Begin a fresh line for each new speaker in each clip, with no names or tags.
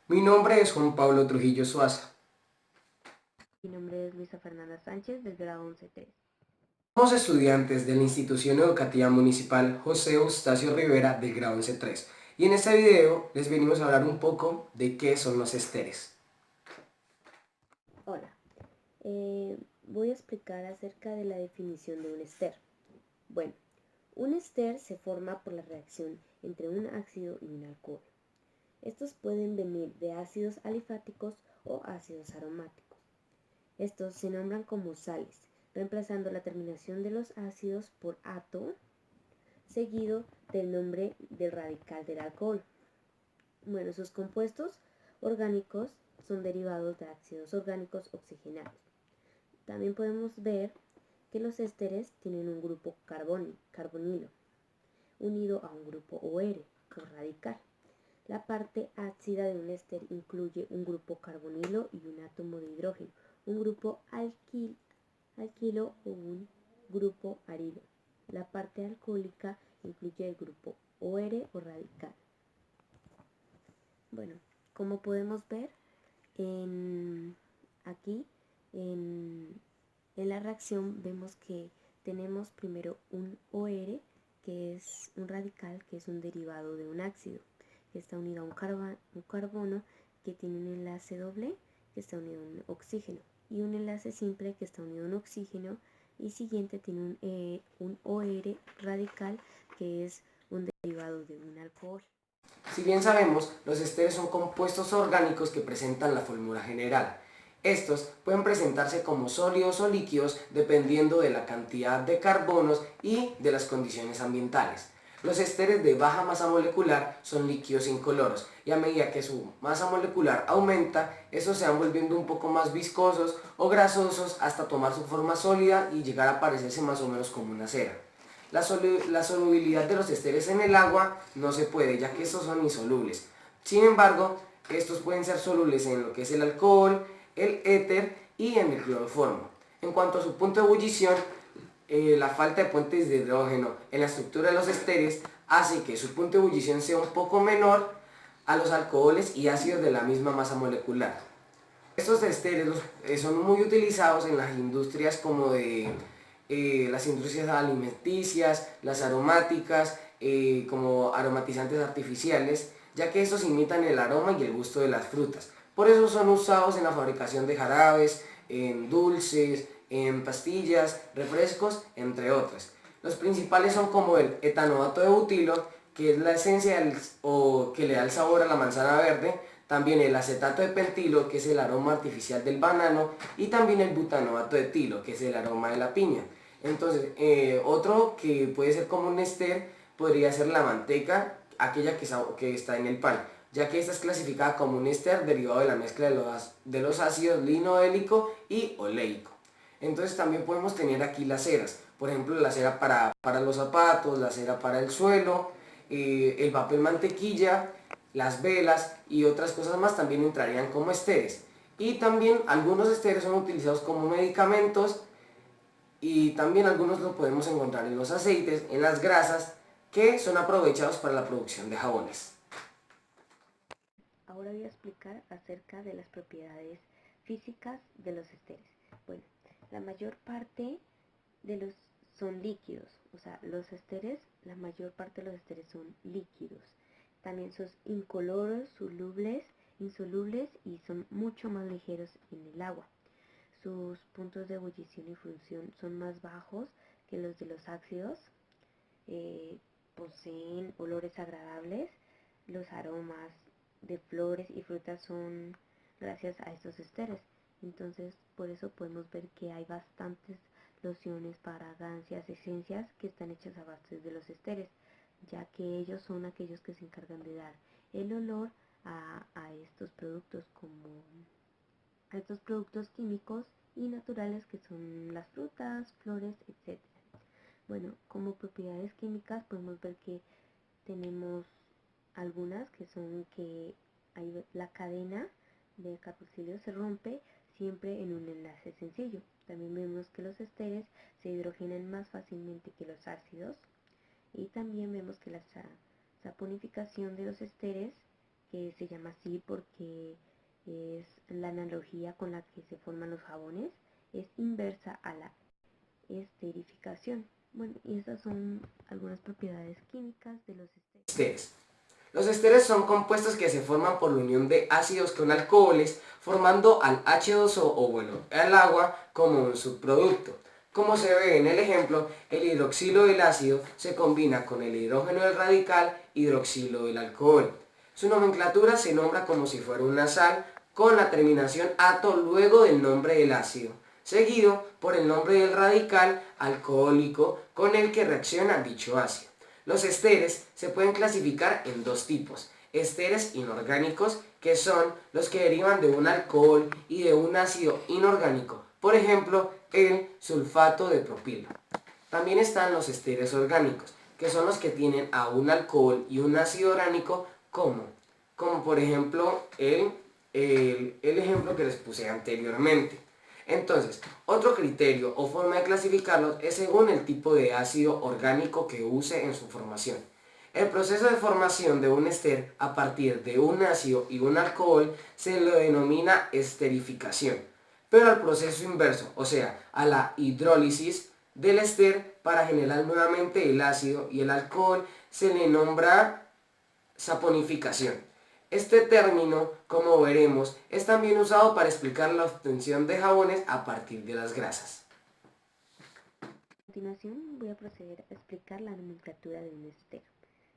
Mi nombre es Juan Pablo Trujillo Suaza.
Mi nombre es Luisa Fernanda Sánchez del grado 11-3.
Somos estudiantes de la Institución Educativa Municipal José Eustacio Rivera del grado 11-3 y en este video les venimos a hablar un poco de qué son los esteres.
Hola, voy a explicar acerca de la definición de un ester. Bueno, un ester se forma por la reacción entre un ácido y un alcohol. Estos pueden venir de ácidos alifáticos o ácidos aromáticos. Estos se nombran como sales, reemplazando la terminación de los ácidos por ato, seguido del nombre del radical del alcohol. Bueno, sus compuestos orgánicos son derivados de ácidos orgánicos oxigenados. También podemos ver que los ésteres tienen un grupo carbonilo unido a un grupo OR o radical. La parte ácida de un éster incluye un grupo carbonilo y un átomo de hidrógeno, un grupo alquilo o un grupo arilo. La parte alcohólica incluye el grupo OR o radical. Bueno, como podemos ver aquí en, en la reacción vemos que tenemos primero un OR, que es un radical, que es un derivado de un ácido, que está unido a un carbono que tiene un enlace doble, que está unido a un oxígeno, y un enlace simple que está unido a un oxígeno, y siguiente tiene un OR radical, que es un derivado de un alcohol.
Si bien sabemos, los esteres son compuestos orgánicos que presentan la fórmula general. Estos pueden presentarse como sólidos o líquidos dependiendo de la cantidad de carbonos y de las condiciones ambientales. Los esteres de baja masa molecular son líquidos incoloros y a medida que su masa molecular aumenta, estos se van volviendo un poco más viscosos o grasosos hasta tomar su forma sólida y llegar a parecerse más o menos como una cera. La solubilidad de los esteres en el agua no se puede, ya que estos son insolubles. Sin embargo, estos pueden ser solubles en lo que es el alcohol, el éter y en el cloroformo. En cuanto a su punto de ebullición, la falta de puentes de hidrógeno en la estructura de los esteres hace que su punto de ebullición sea un poco menor a los alcoholes y ácidos de la misma masa molecular. Estos esteres son muy utilizados en las industrias como de las industrias alimenticias, las aromáticas, como aromatizantes artificiales, ya que estos imitan el aroma y el gusto de las frutas. Por eso son usados en la fabricación de jarabes, en dulces, en pastillas, refrescos, entre otras. Los principales son como el etanoato de butilo, que es la esencia o que le da el sabor a la manzana verde, también el acetato de pentilo, que es el aroma artificial del banano, y también el butanoato de etilo, que es el aroma de la piña. Entonces, otro que puede ser como un ester podría ser la manteca, aquella que está en el pan, ya que esta es clasificada como un ester derivado de la mezcla de los ácidos linoléico y oleico. Entonces también podemos tener aquí las ceras, por ejemplo la cera para los zapatos, la cera para el suelo, el papel mantequilla, las velas y otras cosas más también entrarían como esteres. Y también algunos esteres son utilizados como medicamentos y también algunos los podemos encontrar en los aceites, en las grasas, que son aprovechados para la producción de jabones.
Ahora voy a explicar acerca de las propiedades físicas de los esteres. Bueno, la mayor parte de los son líquidos, o sea, los esteres, la mayor parte de los esteres son líquidos. También son incoloros, insolubles y son mucho más ligeros en el agua. Sus puntos de ebullición y función son más bajos que los de los ácidos. eh, Poseen olores agradables. Los aromas de flores y frutas son gracias a estos esteres. Entonces, por eso podemos ver que hay bastantes lociones, fragancias, esencias que están hechas a base de los esteres, ya que ellos son aquellos que se encargan de dar el olor a estos productos, como a estos productos químicos y naturales que son las frutas, flores, etc. Bueno, como propiedades químicas podemos ver que tenemos algunas que son que la cadena de carboxilio se rompe siempre en un enlace sencillo. También vemos que los esteres se hidrogenan más fácilmente que los ácidos, y también vemos que la saponificación de los esteres, que se llama así porque es la analogía con la que se forman los jabones, es inversa a la esterificación. Bueno, y esas son algunas propiedades químicas de los esteres.
Esteres. Los esteres son compuestos que se forman por la unión de ácidos con alcoholes, formando al H2O o bueno, al agua como un subproducto. Como se ve en el ejemplo, el hidroxilo del ácido se combina con el hidrógeno del radical hidroxilo del alcohol. Su nomenclatura se nombra como si fuera una sal con la terminación ato luego del nombre del ácido, seguido por el nombre del radical alcohólico con el que reacciona dicho ácido. Los esteres se pueden clasificar en dos tipos: esteres inorgánicos, que son los que derivan de un alcohol y de un ácido inorgánico, por ejemplo, el sulfato de propilo. También están los esteres orgánicos, que son los que tienen a un alcohol y un ácido orgánico como por ejemplo el ejemplo que les puse anteriormente. Entonces, otro criterio o forma de clasificarlos es según el tipo de ácido orgánico que use en su formación. El proceso de formación de un ester a partir de un ácido y un alcohol se lo denomina esterificación, pero al proceso inverso, o sea, a la hidrólisis del ester para generar nuevamente el ácido y el alcohol, se le nombra saponificación. Este término, como veremos, es también usado para explicar la obtención de jabones a partir de las grasas.
A continuación voy a proceder a explicar la nomenclatura de un ester.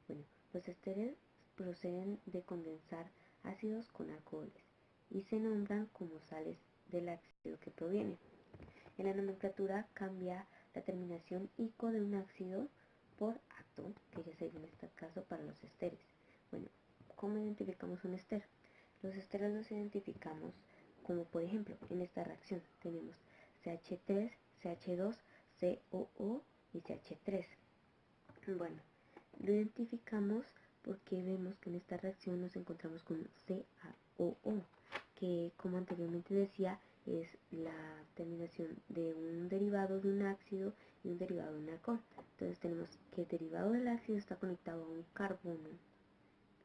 Bueno, los esteres proceden de condensar ácidos con alcoholes y se nombran como sales del ácido que provienen. En la nomenclatura cambia la terminación ico de un ácido por acto, que ya sería en este caso para los esteres. Bueno, ¿cómo identificamos un ester? Los esteres los identificamos como, por ejemplo, en esta reacción tenemos CH3, CH2, COO y CH3. Bueno, lo identificamos porque vemos que en esta reacción nos encontramos con CaOO, que como anteriormente decía es la terminación de un derivado de un ácido y un derivado de un alcohol. Entonces tenemos que el derivado del ácido está conectado a un carbono,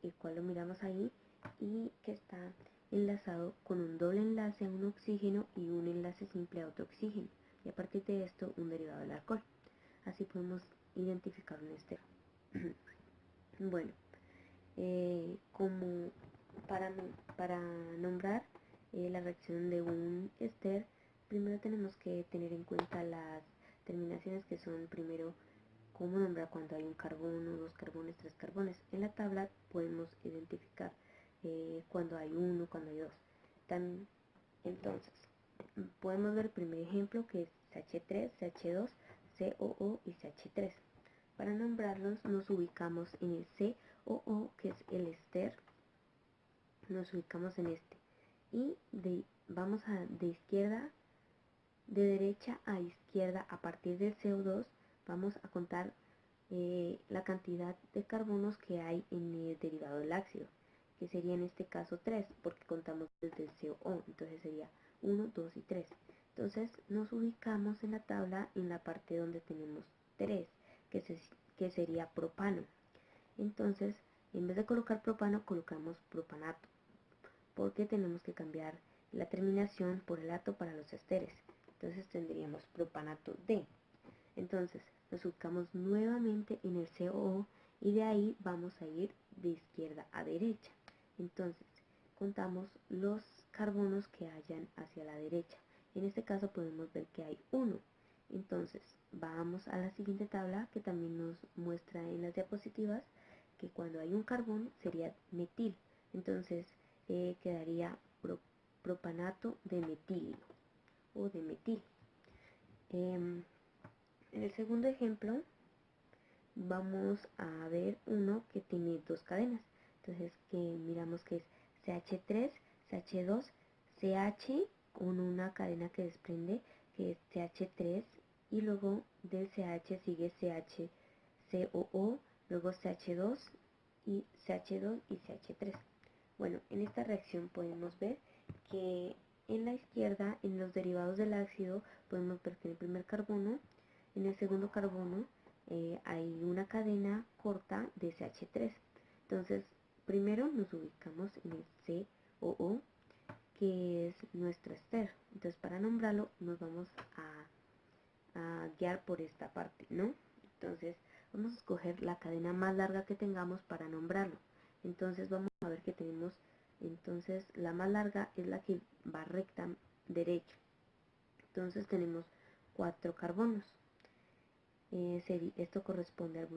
el cual lo miramos ahí, y que está enlazado con un doble enlace a un oxígeno y un enlace simple a otro oxígeno, y a partir de esto un derivado del alcohol. Así podemos identificar un ester. Bueno, como para nombrar la reacción de un ester, primero tenemos que tener en cuenta las terminaciones, que son primero cómo nombrar cuando hay un carbono, dos carbones, tres carbones. En la tabla podemos identificar cuando hay uno, cuando hay dos. Entonces, podemos ver el primer ejemplo, que es CH3, CH2, COO y CH3. Para nombrarlos nos ubicamos en el COO, que es el ester, nos ubicamos en este, y vamos de derecha a izquierda. A partir del CO2 vamos a contar la cantidad de carbonos que hay en el derivado del ácido, que sería en este caso 3, porque contamos desde el CO, entonces sería 1, 2 y 3. Entonces nos ubicamos en la tabla en la parte donde tenemos 3, que sería propano. Entonces, en vez de colocar propano, colocamos propanato, porque tenemos que cambiar la terminación por el ato para los esteres. Entonces tendríamos propanato D. Entonces nos ubicamos nuevamente en el COO y de ahí vamos a ir de izquierda a derecha. Entonces contamos los carbonos que hayan hacia la derecha. En este caso podemos ver que hay uno. Entonces vamos a la siguiente tabla, que también nos muestra en las diapositivas que cuando hay un carbón sería metil. Entonces quedaría propanato de metilio o de metil. En el segundo ejemplo vamos a ver uno que tiene dos cadenas. Entonces que miramos que es CH3, CH2, CH con una cadena que desprende, que es CH3, y luego del CH sigue CHCOO, luego CH2 y CH3. Bueno, en esta reacción podemos ver que en la izquierda, en los derivados del ácido, podemos ver que en el primer carbono, en el segundo carbono, hay una cadena corta de CH3. Entonces primero nos ubicamos en el COO, que es nuestro ester. Entonces para nombrarlo nos vamos a guiar por esta parte, ¿no? Entonces vamos a escoger la cadena más larga que tengamos para nombrarlo. Entonces vamos a ver que tenemos, entonces la más larga es la que va recta derecho. Entonces tenemos 4 carbonos. Esto corresponde al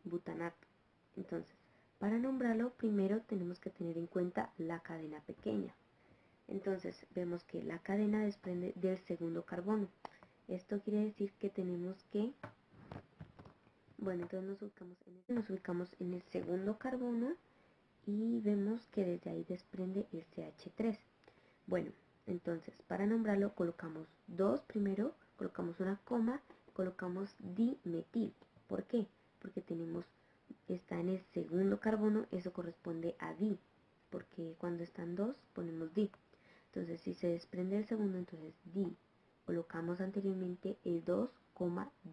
butanato. Entonces, para nombrarlo, primero tenemos que tener en cuenta la cadena pequeña. Entonces, vemos que la cadena desprende del segundo carbono. Esto quiere decir que tenemos que, bueno, entonces nos ubicamos en el segundo carbono y vemos que desde ahí desprende el CH3. Bueno, entonces, para nombrarlo colocamos 2 primero, colocamos una coma, colocamos dimetil. ¿Por qué? Porque está en el segundo carbono, eso corresponde a di, porque cuando están 2 ponemos di. Entonces, si se desprende el segundo, entonces di. Colocamos anteriormente el 2,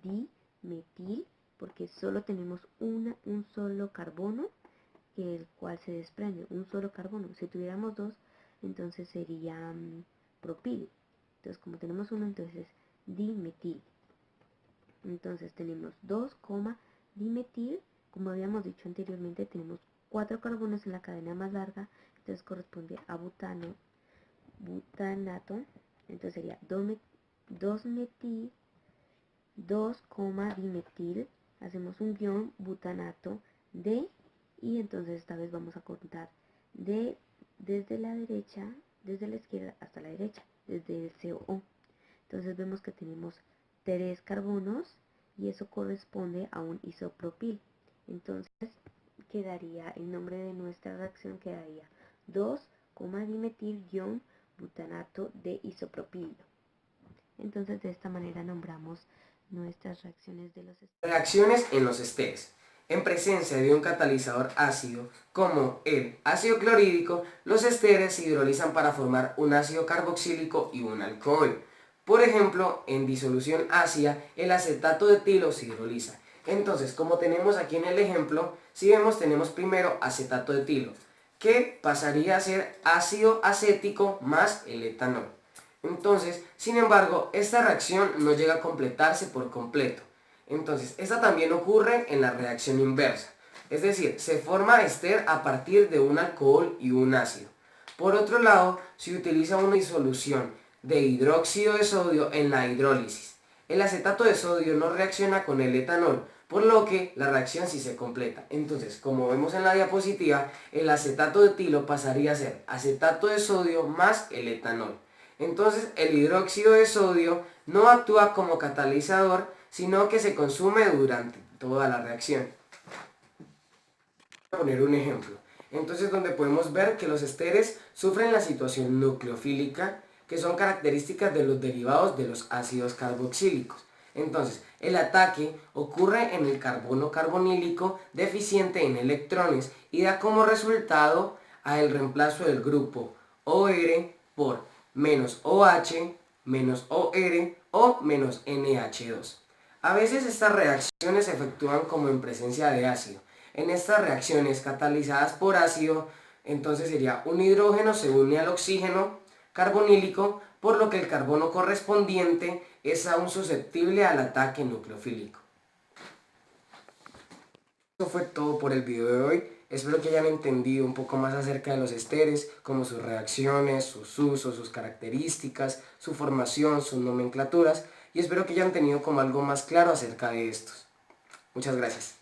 dimetil, porque solo tenemos un solo carbono, que el cual se desprende, un solo carbono. Si tuviéramos 2, entonces sería propil. Entonces, como tenemos uno, entonces dimetil. Entonces tenemos 2, dimetil. Como habíamos dicho anteriormente, tenemos 4 carbonos en la cadena más larga, entonces corresponde a butanato. Entonces sería 2 metil, 2, dimetil. Hacemos un guión, butanato de, y entonces esta vez vamos a contar desde la derecha, desde la izquierda hasta la derecha, desde el COO. Entonces vemos que tenemos 3 carbonos y eso corresponde a un isopropil. Entonces quedaría, el nombre de nuestra reacción quedaría 2, dimetil-butanato de isopropilo. Entonces de esta manera nombramos nuestras reacciones de los esteres.
Reacciones en los esteres. En presencia de un catalizador ácido, como el ácido clorhídrico, los esteres se hidrolizan para formar un ácido carboxílico y un alcohol. Por ejemplo, en disolución ácida, el acetato de etilo se hidroliza. Entonces, como tenemos aquí en el ejemplo, si vemos, tenemos primero acetato de etilo, que pasaría a ser ácido acético más el etanol. Entonces, sin embargo, esta reacción no llega a completarse por completo. Entonces, esta también ocurre en la reacción inversa. Es decir, se forma ester a partir de un alcohol y un ácido. Por otro lado, se utiliza una disolución de hidróxido de sodio en la hidrólisis. El acetato de sodio no reacciona con el etanol, por lo que la reacción sí se completa. Entonces, como vemos en la diapositiva, el acetato de etilo pasaría a ser acetato de sodio más el etanol. Entonces, el hidróxido de sodio no actúa como catalizador, sino que se consume durante toda la reacción. Voy a poner un ejemplo. Entonces, donde podemos ver que los esteres sufren la situación nucleofílica, que son características de los derivados de los ácidos carboxílicos. Entonces, el ataque ocurre en el carbono carbonílico deficiente en electrones y da como resultado el reemplazo del grupo OR por menos OH, menos OR o menos NH2. A veces estas reacciones se efectúan como en presencia de ácido. En estas reacciones catalizadas por ácido, entonces sería un hidrógeno se une al oxígeno carbonílico, por lo que el carbono correspondiente es aún susceptible al ataque nucleofílico. Eso fue todo por el video de hoy. Espero que hayan entendido un poco más acerca de los esteres, como sus reacciones, sus usos, sus características, su formación, sus nomenclaturas, y espero que hayan tenido como algo más claro acerca de estos. Muchas gracias.